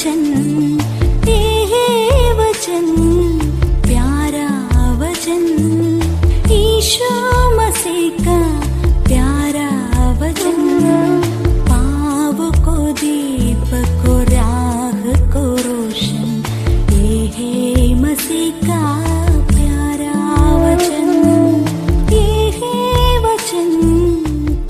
वचन, ये वचन प्यारा वचन, ईशु मसीह का प्यारा वचन, पाव को दीप को राह को रोशन, ये है मसीह का प्यारा वचन, ये है वचन।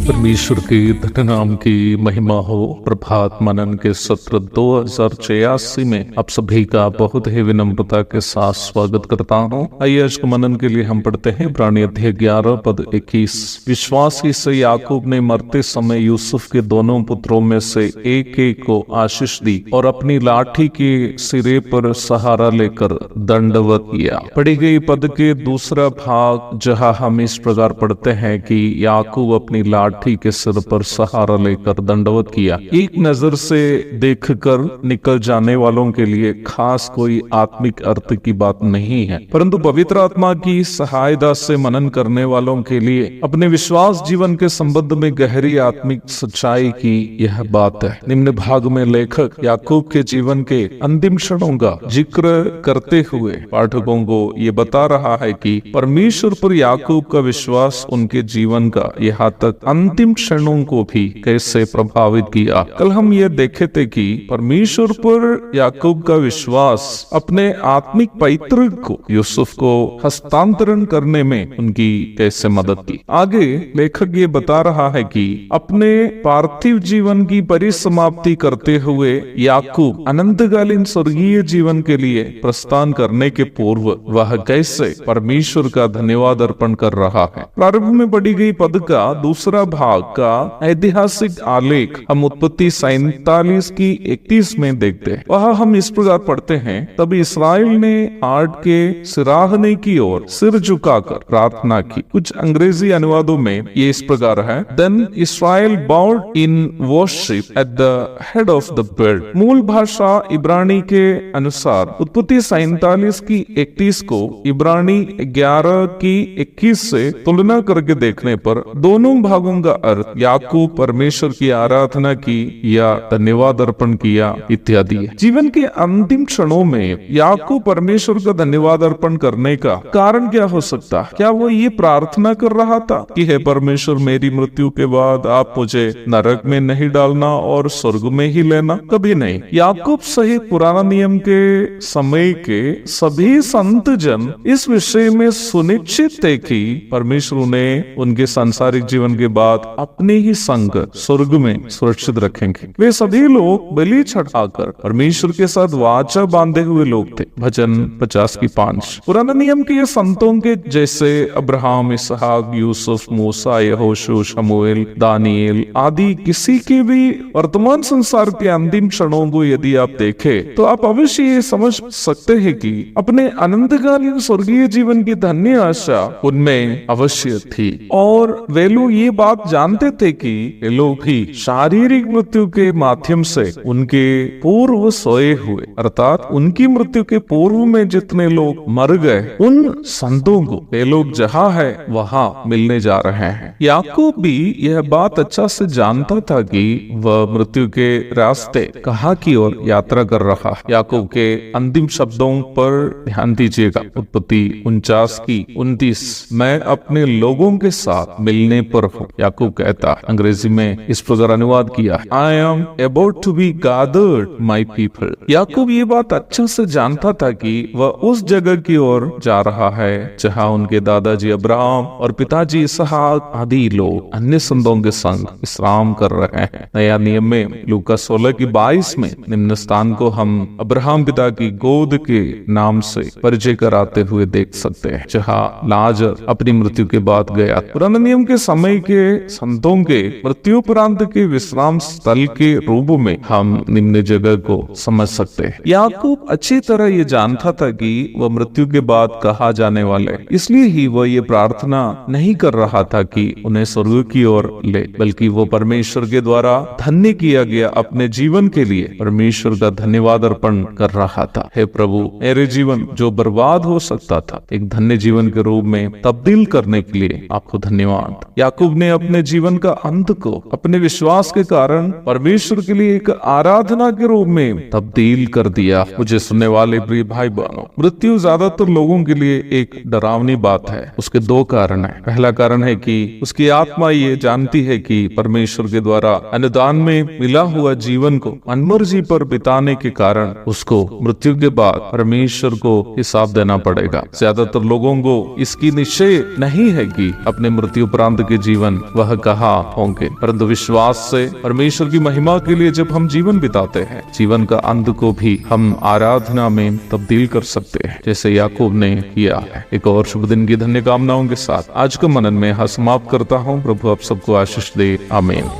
परमेश्वर के धन्य नाम की महिमा हो। प्रभात मनन के सत्र 2086 में आप सभी का बहुत ही विनम्रता के साथ स्वागत करता हूँ। आइए आज के मनन के लिए हम पढ़ते हैं इब्रानी अध्याय 11 पद 21। विश्वासी से याकूब ने मरते समय यूसुफ के दोनों पुत्रों में से एक एक को आशीष दी और अपनी लाठी के सिरे पर सहारा लेकर दंडवत किया। पढ़ी गई पद के दूसरा भाग जहाँ हम इस प्रकार पढ़ते हैं कि याकूब अपनी लाठी के सिर पर सहारा लेकर दंडवत किया। एक नजर से देखकर निकल जाने वालों के लिए खास कोई आत्मिक अर्थ की बात नहीं है, परंतु पवित्र आत्मा की सहायता से मनन करने वालों के लिए अपने विश्वास जीवन के संबंध में गहरी आत्मिक सच्चाई की यह बात है। निम्न भाग में लेखक याकूब के जीवन के अंतिम क्षणों का जिक्र करते हुए पाठकों को ये बता रहा है कि परमेश्वर पर याकूब का विश्वास उनके जीवन का यहाँ तक अंतिम क्षणों को भी कैसे प्रभावित किया। कल हम ये देखे थे कि परमेश्वर पर याकूब का विश्वास अपने आत्मिक पैतृक को यूसुफ को हस्तांतरण करने में उनकी कैसे मदद की। आगे लेखक ये बता रहा है कि अपने पार्थिव जीवन की परिसमाप्ति करते हुए याकूब अनंतकालीन स्वर्गीय जीवन के लिए प्रस्थान करने के पूर्व वह कैसे परमेश्वर का धन्यवाद अर्पण कर रहा है। प्रारंभ में पढ़ी गई पद का दूसरा भाग का ऐतिहासिक आलेख हम उत्पत्ति 47 की 31 में देखते हैं। वहाँ हम इस प्रकार पढ़ते हैं, तब इस्राएल ने हार्ट के सिराहने की ओर सिर झुकाकर प्रार्थना की। कुछ अंग्रेजी अनुवादों में ये इस प्रकार है, then Israel bowed in worship at the head of the bed. मूल भाषा इब्रानी के अनुसार उत्पत्ति 47 की 31 को इब्रानी 11 की 21 से तुलना करके देखने पर दोनों भागों का अर्थ याकूब परमेश्वर की आराधना की या धन्यवाद अर्पण किया इत्यादि है। जीवन के अंतिम क्षणों में याकूब परमेश्वर का धन्यवाद अर्पण करने का कारण क्या हो सकता है? क्या वो ये प्रार्थना कर रहा था कि हे परमेश्वर, मेरी मृत्यु के बाद आप मुझे नरक में नहीं डालना और स्वर्ग में ही लेना? कभी नहीं। याकूब सहित पुराना नियम के समय के सभी संत जन इस विषय में सुनिश्चित थे कि परमेश्वर उन्हें उनके सांसारिक जीवन के बाद अपने ही संग स्वर्ग में सुरक्षित रखेंगे। वे सभी लोग बलि चढ़ाकर परमेश्वर के साथ वाचा बांधे हुए लोग थे। भजन 50 की 5। पुराना नियम के संतों के जैसे अब्राहम, इसहाक, यूसुफ, मूसा, यहोशू, शमूएल, दानिएल आदि किसी के भी वर्तमान संसार के अंतिम क्षणों को यदि आप देखें तो आप अवश्य ये समझ सकते हैं कि अपने अनंतकालीन स्वर्गीय जीवन की धन्य आशा उनमें अवश्य थी और वे लोग ये बात जानते थे कि ये लोग भी शारीरिक मृत्यु के माध्यम से उनके पूर्व सोए हुए अर्थात उनकी मृत्यु के पूर्व में जितने लोग मर गए उन संतों को ये लोग जहाँ है वहाँ मिलने जा रहे हैं। याकूब भी यह बात अच्छा से जानता था कि वह मृत्यु के रास्ते कहाँ की ओर यात्रा कर रहा है। याकूब के अंतिम शब्दों पर ध्यान दीजिएगा। उत्पत्ति 49 की 29, मैं अपने लोगों के साथ मिलने पर हूँ। याकूब कहता, अंग्रेजी में इस प्रकार अनुवाद किया, I am about to be gathered my people. Yakub ये बात अच्छा से जानता था कि वह उस जगह की ओर जा रहा है जहाँ उनके दादाजी अब्राहम और पिताजी इसहाक आदि लोग अन्य संतों के संग विश्राम कर रहे हैं। नया नियम में लूका 16 की 22 में निम्न स्थान को हम अब्राहम पिता की गोद के नाम से परिचय कराते हुए देख सकते हैं, जहाँ लाजर अपनी मृत्यु के बाद गया। पुराने नियम के समय के संतों के मृत्युपरांत के विश्राम स्थल के रूप में हम निम्न जगह को समझ सकते हैं। याकूब अच्छी तरह ये जानता था कि वह मृत्यु के बाद कहाँ जाने वाले, इसलिए ही वह ये प्रार्थना नहीं कर रहा था कि उन्हें स्वर्ग की ओर ले, बल्कि वो परमेश्वर के द्वारा धन्य किया गया अपने जीवन के लिए परमेश्वर का धन्यवाद अर्पण कर रहा था। हे प्रभु, मेरे जीवन जो बर्बाद हो सकता था एक धन्य जीवन के रूप में तब्दील करने के लिए आपको धन्यवाद। याकूब ने अपने जीवन का अंत को अपने विश्वास के कारण परमेश्वर के लिए एक आराधना के रूप में तब्दील कर दिया। मुझे सुनने वाले प्रिय भाई बहनों, मृत्यु ज्यादातर लोगों के लिए एक डरावनी बात है। उसके दो कारण हैं। पहला कारण है कि उसकी आत्मा ये जानती है कि परमेश्वर के द्वारा अनुदान में मिला हुआ जीवन को मनमर्जी पर बिताने के कारण उसको मृत्यु के बाद परमेश्वर को हिसाब देना पड़ेगा। ज्यादातर लोगों को इसकी निश्चय नहीं है कि अपने मृत्यु उपरांत के जीवन वह कहाँ होंगे, परंतु विश्वास से परमेश्वर की महिमा के लिए जब हम जीवन बिताते हैं, जीवन का अंत को भी हम आराधना में तब्दील कर सकते हैं, जैसे याकूब ने किया है। एक और शुभ दिन की धन्य कामनाओं के साथ आज का मनन में यहाँ समाप्त करता हूँ। प्रभु आप सबको आशीष दे। आमीन।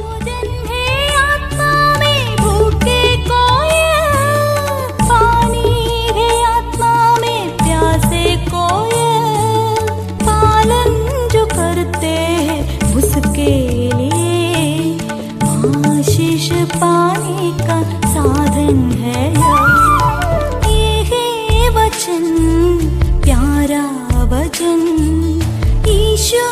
पाने का साधन है ये है वचन, प्यारा वचन, ईशो